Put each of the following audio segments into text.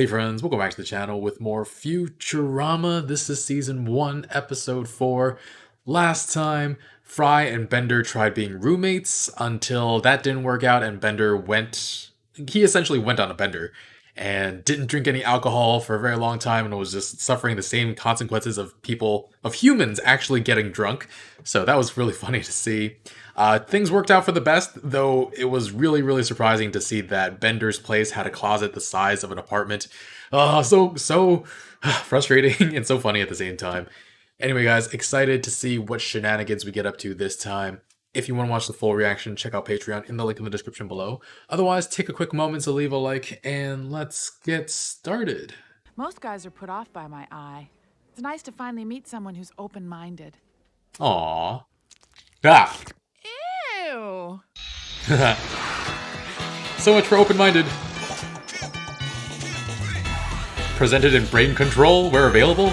Hey friends, welcome back to the channel with more Futurama. This is season 1, episode 4. Last time, Fry and Bender tried being roommates until that didn't work out and he essentially went on a bender and didn't drink any alcohol for a very long time and was just suffering the same consequences of humans actually getting drunk. So that was really funny to see. Things worked out for the best, though it was really, really surprising to see that Bender's place had a closet the size of an apartment. So frustrating and so funny at the same time. Anyway, guys, excited to see what shenanigans we get up to this time. If you want to watch the full reaction, check out Patreon in the link in the description below. Otherwise, take a quick moment to leave a like, and let's get started. Most guys are put off by my eye. It's nice to finally meet someone who's open-minded. Aww. Ah! Ew! So much for open-minded. Presented in Brain Control, where available.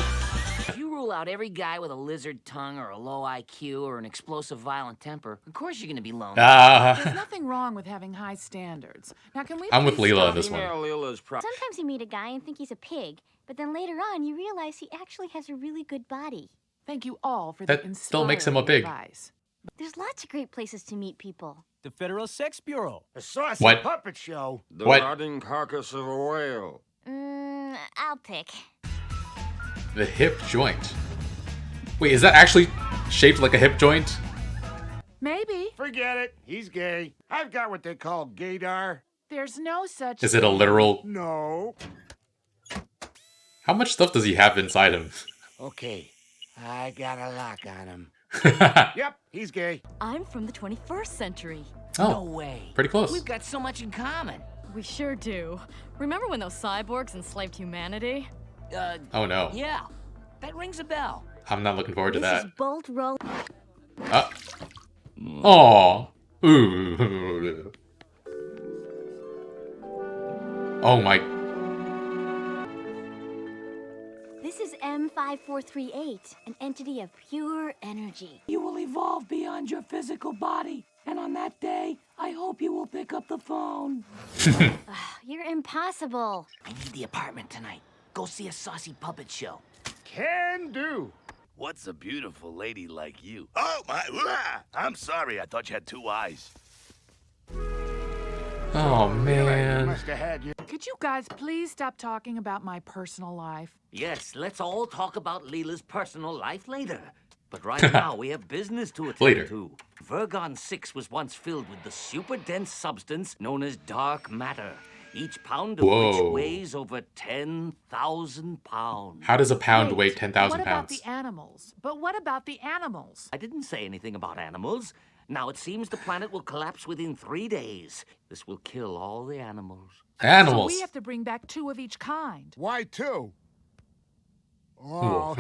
If you rule out every guy with a lizard tongue or a low IQ or an explosive violent temper, of course you're gonna be lonely. There's nothing wrong with having high standards. Now, can we I'm with please Leela stop- on this one. Sometimes you meet a guy and think he's a pig, but then later on you realize he actually has a really good body. Thank you all for That the still makes him a inspiring pig. advice. There's lots of great places to meet people. The Federal Sex Bureau. A saucy What? puppet show. The What? rotting carcass of a whale. I'll pick. The hip joint. Wait, is that actually shaped like a hip joint? Maybe. Forget it. He's gay. I've got what they call gaydar. There's no such Is it a literal... No. How much stuff does he have inside him? Okay. I got a lock on him. Oh, Yep, he's gay. I'm from the 21st century. No way. pretty close. We've got so much in common. We sure do. Remember when those cyborgs enslaved humanity? Oh no. Yeah, that rings a bell. I'm not looking forward to This that. is Bolt Roll. Aww. Ooh. Oh my... This is M5438, an entity of pure energy. You will evolve beyond your physical body, and on that day, I hope you will pick up the phone. You're impossible. I need the apartment tonight. Go see a saucy puppet show. Can do. What's a beautiful lady like you? Oh, my... I'm sorry. I thought you had two eyes. Oh You man. must have had you. Could you guys please stop talking about my personal life? Yes, let's all talk about Leela's personal life later. But right now, we have business to attend Later. to. Vergon 6 was once filled with the super dense substance known as dark matter. Each pound of Whoa. which weighs over 10,000 pounds. How does a pound weigh Wait, 10,000 What about pounds? the animals? But what about the animals? I didn't say anything about animals. Now it seems the planet will collapse within 3 days. This will kill all the animals. Animals. So we have to bring back 2 of each kind. Why two? Oh.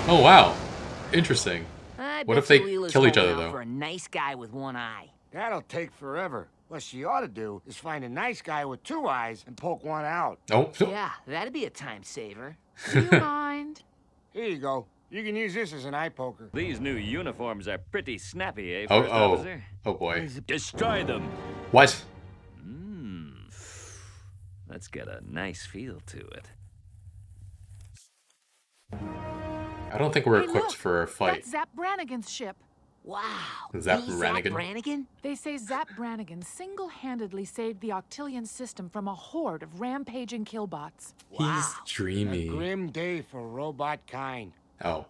Oh wow. Interesting. I What bet if they you Leela's kill each holding other, out though? For a nice guy with one eye. That'll take forever. What she ought to do is find a nice guy with 2 eyes and poke one out. Oh. Yeah, that'd be a time saver. Do you mind? Here you go. You can use this as an eye poker. These new uniforms are pretty snappy, eh, Oh, First oh. Officer? Oh boy. Destroy them. What? Let's get a nice feel to it. I don't think we're Hey, equipped look, for a fight. That's Zapp Brannigan's ship. Wow. Zapp The Brannigan? Brannigan? They say Zapp Brannigan single-handedly saved the Octillion system from a horde of rampaging killbots. He's dreamy. Grim day for robot kind. Oh.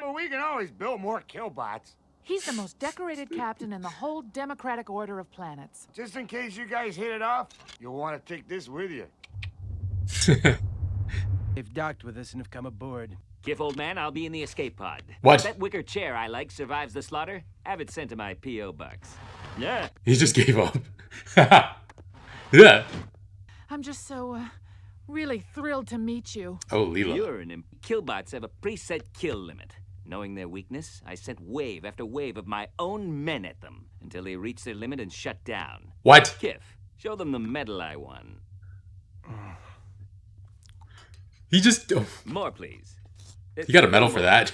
But we can always build more killbots. He's the most decorated captain in the whole democratic order of planets. Just in case you guys hit it off, you'll want to take this with you. They've docked with us and have come aboard. Kif, old man, I'll be in the escape pod. What? That wicker chair I like survives the slaughter. Have it sent to my P.O. box. Yeah. He just gave up. Yeah. I'm just so, really thrilled to meet you. Oh, Leela. You're an Killbots have a preset kill limit. Knowing their weakness, I sent wave after wave of my own men at them until they reached their limit and shut down. What? Kif, show them the medal I won. He just... Oh, More, please. he got a medal for that.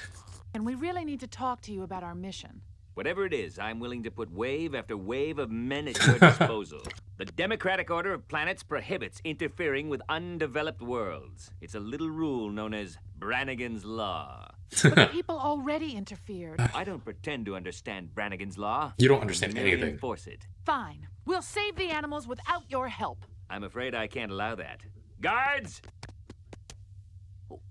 And we really need to talk to you about our mission. Whatever it is, I'm willing to put wave after wave of men at your disposal. The democratic order of planets prohibits interfering with undeveloped worlds. It's a little rule known as Brannigan's Law. But the people already interfered. I don't pretend to understand Brannigan's Law. You don't understand I merely anything. enforce it. Fine. We'll save the animals without your help. I'm afraid I can't allow that. Guards!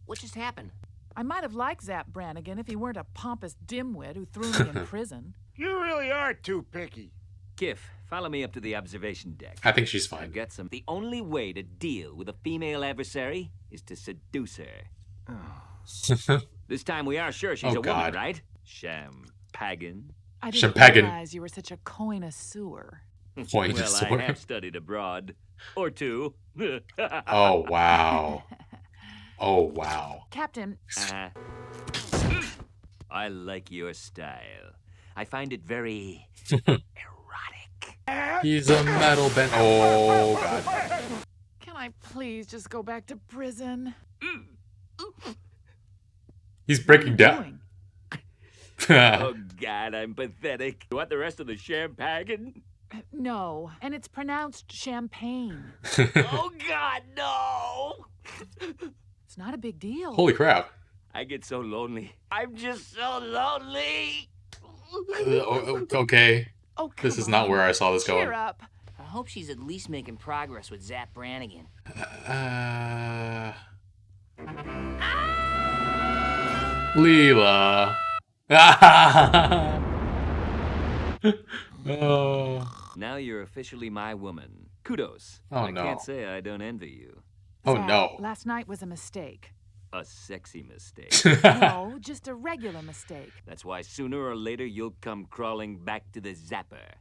What just happened? I might have liked Zapp Brannigan if he weren't a pompous dimwit who threw me in prison. You really are too picky. Kiff, follow me up to the observation deck. I think she's I've fine. got some. The only way to deal with a female adversary is to seduce her. This time we are sure she's Oh, a God. woman, right? Shampagan. I didn't Champagne. realize you were such a connoisseur. Point Well, sword. I have studied abroad. Or two. Oh, wow. Oh, wow. Captain, Uh, I like your style. I find it very erotic. He's a metal band. Oh, God. can I please just go back to prison? He's breaking down. Oh, God, I'm pathetic. You want the rest of the champagne? No, and it's pronounced champagne. Oh, God, no! It's not a big deal. Holy crap. I get so lonely. I'm just so lonely. Okay. Oh, This come is not on. where I saw this Cheer going. up. I hope she's at least making progress with Zapp Brannigan. Leela. Oh. Now you're officially my woman. Kudos. Oh, I no. can't say I don't envy you. Oh, Zapp, no. Last night was a mistake. A sexy mistake. No, just a regular mistake. That's why sooner or later you'll come crawling back to the zapper.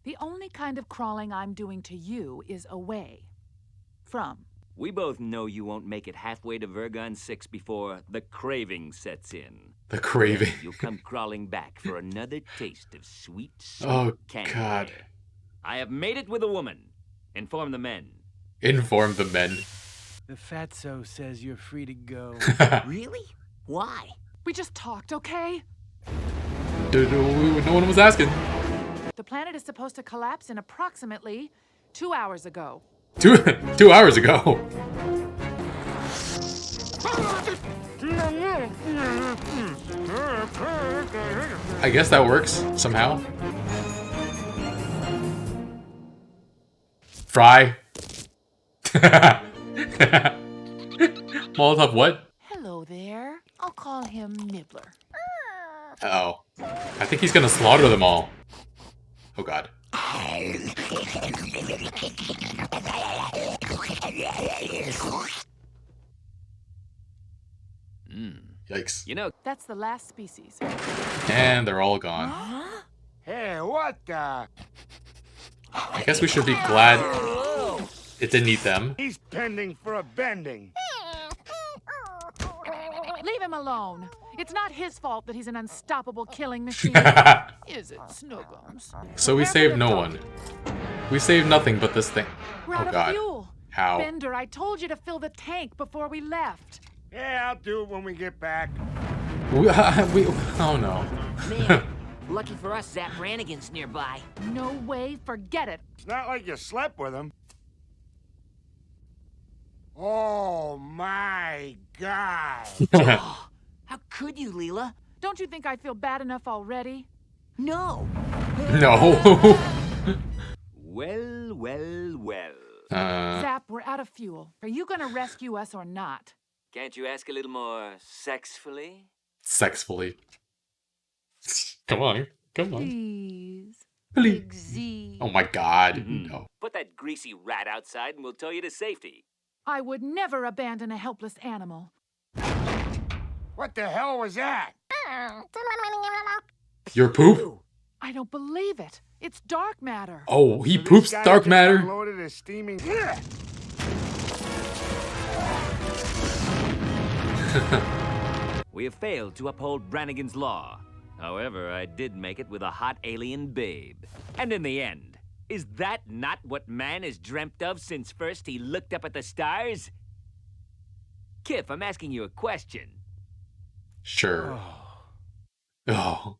The only kind of crawling I'm doing to you is away from. We both know you won't make it halfway to Vergon 6 before the craving sets in. The craving. You'll come crawling back for another taste of sweet, sweet Oh, candy. God. I have made it with a woman. Inform the men. Inform the men. The fatso says you're free to go. Really? Why? We just talked, okay? No one was asking. The planet is supposed to collapse in approximately 2 hours ago. 2 hours ago. I guess that works somehow. Fry. Molotov what? Hello there. I'll call him Nibbler. Uh-oh. I think he's gonna slaughter them all. Oh, God. Yikes. You know, That's the last species. And they're all gone. Hey, what the? I guess we should be glad it didn't eat them. He's pending for a bending. Leave him alone. It's not his fault that he's an unstoppable killing machine. Is it, Snookums? So we saved no one. We saved nothing but this thing. We're Oh, out of God. fuel. How? Bender, I told you to fill the tank before we left. Yeah, I'll do it when we get back. Oh, no. Man, lucky for us, Zapp Brannigan's nearby. No way, forget it. It's not like you slept with him. Oh, my God. How could you, Leela? Don't you think I feel bad enough already? No. No. well, well, well. Zapp, we're out of fuel. Are you gonna rescue us or not? Can't you ask a little more sexfully? Sexfully. Come on. Come on. Please. Please. Big Z. Oh, my God. No. Put that greasy rat outside and we'll tow you to safety. I would never abandon a helpless animal. What the hell was that? Your poop? I don't believe it. It's dark matter. Oh, he So this poops guy dark just matter? unloaded a steaming... We have failed to uphold Brannigan's Law. However, I did make it with a hot alien babe. And in the end, is that not what man has dreamt of since first he looked up at the stars? Kiff, I'm asking you a question. Sure. Oh.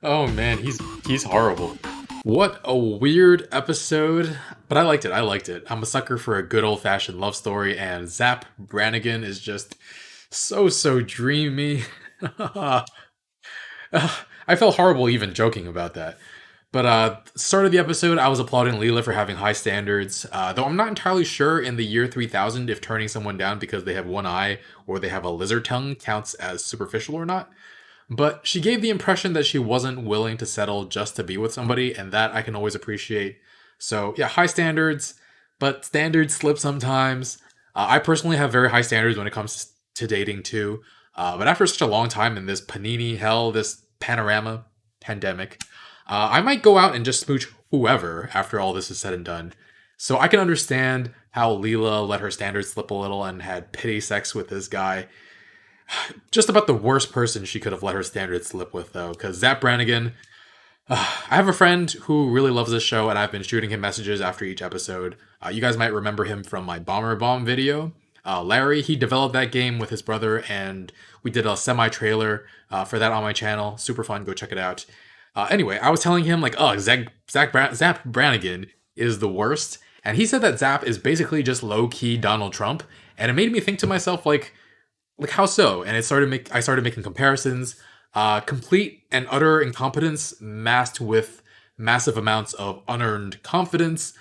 Oh man, he's horrible. What a weird episode, but I liked it. I liked it. I'm a sucker for a good old-fashioned love story, and Zapp Brannigan is just so dreamy. I felt horrible even joking about that. But start of the episode, I was applauding Leela for having high standards. Though I'm not entirely sure in the year 3000 if turning someone down because they have one eye or they have a lizard tongue counts as superficial or not. But she gave the impression that she wasn't willing to settle just to be with somebody, and that I can always appreciate. So yeah, high standards, but standards slip sometimes. I personally have very high standards when it comes to dating too. But after such a long time in this panini hell, this panorama pandemic, I might go out and just smooch whoever after all this is said and done. So I can understand how Leela let her standards slip a little and had pity sex with this guy. Just about the worst person she could have let her standards slip with, though, because Zapp Brannigan. I have a friend who really loves this show, and I've been shooting him messages after each episode. You guys might remember him from my Bomber Bomb video. Larry, he developed that game with his brother, and we did a semi-trailer for that on my channel. Super fun, go check it out. Anyway, I was telling him, like, oh, Zapp Brannigan is the worst, and he said that Zapp is basically just low-key Donald Trump, and it made me think to myself, like how so? And I started making comparisons. Complete and utter incompetence masked with massive amounts of unearned confidence.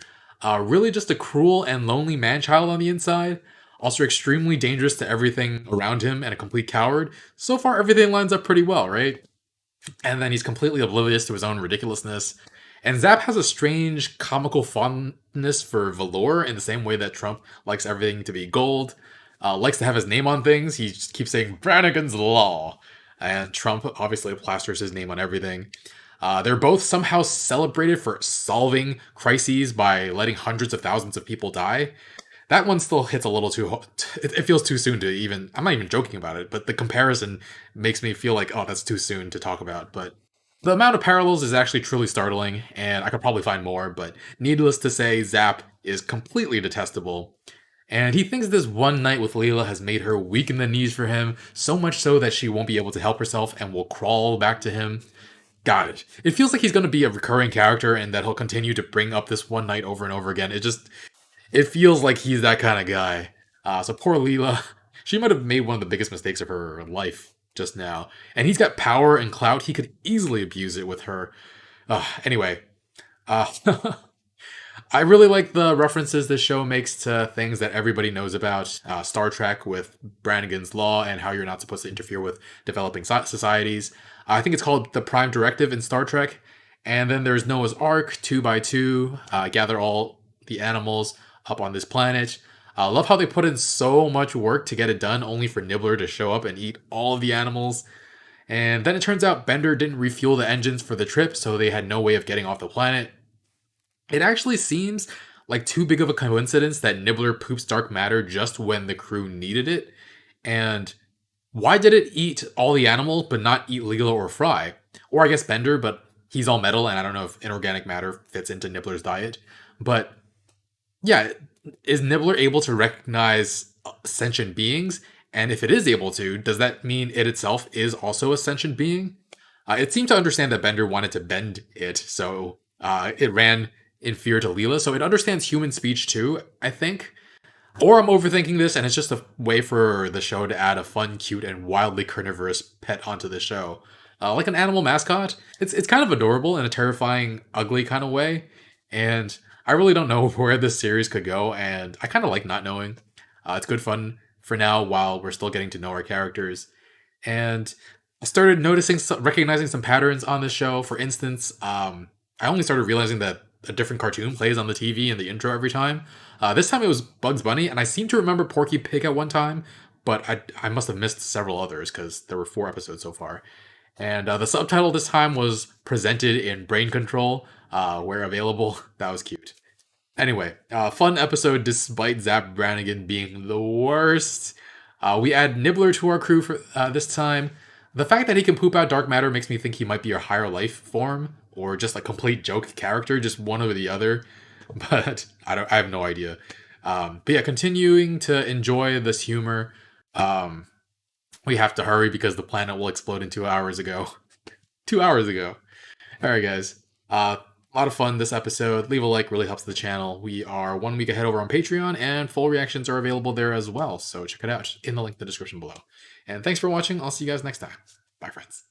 Really just a cruel and lonely man-child on the inside. Also extremely dangerous to everything around him and a complete coward. So far, everything lines up pretty well, right? And then he's completely oblivious to his own ridiculousness. And Zapp has a strange comical fondness for velour in the same way that Trump likes everything to be gold. Likes to have his name on things. He just keeps saying Brannigan's Law. And Trump obviously plasters his name on everything. They're both somehow celebrated for solving crises by letting hundreds of thousands of people die. That one still hits a little too... It feels too soon to even... I'm not even joking about it, but the comparison makes me feel like, oh, that's too soon to talk about. But the amount of parallels is actually truly startling, and I could probably find more, but needless to say, Zapp is completely detestable. And he thinks this one night with Leela has made her weak in the knees for him, so much so that she won't be able to help herself and will crawl back to him. Got it. It feels like he's going to be a recurring character and that he'll continue to bring up this one night over and over again. It feels like he's that kind of guy. So poor Leela, she might have made one of the biggest mistakes of her life just now. And he's got power and clout, he could easily abuse it with her. Anyway, I really like the references this show makes to things that everybody knows about. Star Trek with Brannigan's Law and how you're not supposed to interfere with developing societies. I think it's called the Prime Directive in Star Trek. And then there's Noah's Ark, 2x2, gather all the animals up on this planet. I love how they put in so much work to get it done, only for Nibbler to show up and eat all of the animals. And then it turns out Bender didn't refuel the engines for the trip, so they had no way of getting off the planet. It actually seems like too big of a coincidence that Nibbler poops dark matter just when the crew needed it. And why did it eat all the animals but not eat Leela or Fry? Or I guess Bender, but he's all metal and I don't know if inorganic matter fits into Nibbler's diet. But yeah, is Nibbler able to recognize sentient beings? And if it is able to, does that mean it itself is also a sentient being? It seemed to understand that Bender wanted to bend it, so it ran in fear to Leela, so it understands human speech too, I think. Or I'm overthinking this, and it's just a way for the show to add a fun, cute, and wildly carnivorous pet onto the show. Like an animal mascot. It's kind of adorable in a terrifying, ugly kind of way. And I really don't know where this series could go, and I kind of like not knowing. It's good fun for now while we're still getting to know our characters. And I started recognizing some patterns on this show. For instance, I only started realizing that a different cartoon plays on the TV in the intro every time. This time it was Bugs Bunny, and I seem to remember Porky Pig at one time, but I must have missed several others because there were 4 episodes so far. And the subtitle this time was presented in brain control, where available. That was cute. Anyway, fun episode despite Zapp Brannigan being the worst. We add Nibbler to our crew for this time. The fact that he can poop out dark matter makes me think he might be a higher life form, or just a complete joke character, just one over the other. But I have no idea. But yeah, continuing to enjoy this humor. We have to hurry because the planet will explode in 2 hours ago. 2 hours ago. All right, guys. A lot of fun this episode. Leave a like, really helps the channel. We are 1 week ahead over on Patreon, and full reactions are available there as well. So check it out in the link in the description below. And thanks for watching. I'll see you guys next time. Bye, friends.